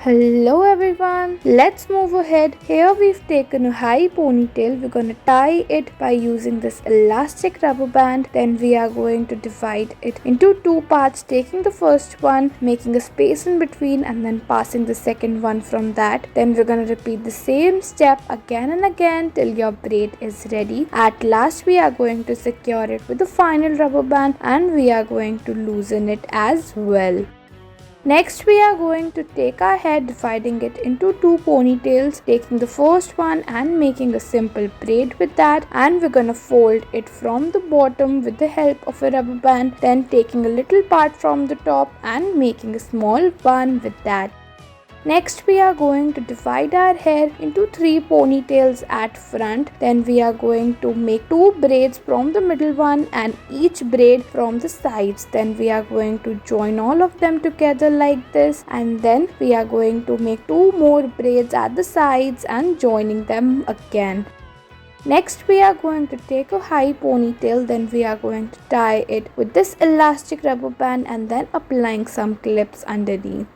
Hello everyone, let's move ahead. Here we've taken a high ponytail. We're going to tie it by using this elastic rubber band. Then we are going to divide it into two parts, taking the first one, making a space in between and then passing the second one from that. Then we're going to repeat the same step again and again till your braid is ready. At last we are going to secure it with the final rubber band and we are going to loosen it as well. Next we are going to take our hair, dividing it into two ponytails, taking the first one and making a simple braid with that, and we're gonna fold it from the bottom with the help of a rubber band, then taking a little part from the top and making a small bun with that. Next we are going to divide our hair into three ponytails at front. Then we are going to make two braids from the middle one and each braid from the sides. Then we are going to join all of them together like this, and then we are going to make two more braids at the sides and joining them again. Next we are going to take a high ponytail, then we are going to tie it with this elastic rubber band and then applying some clips underneath.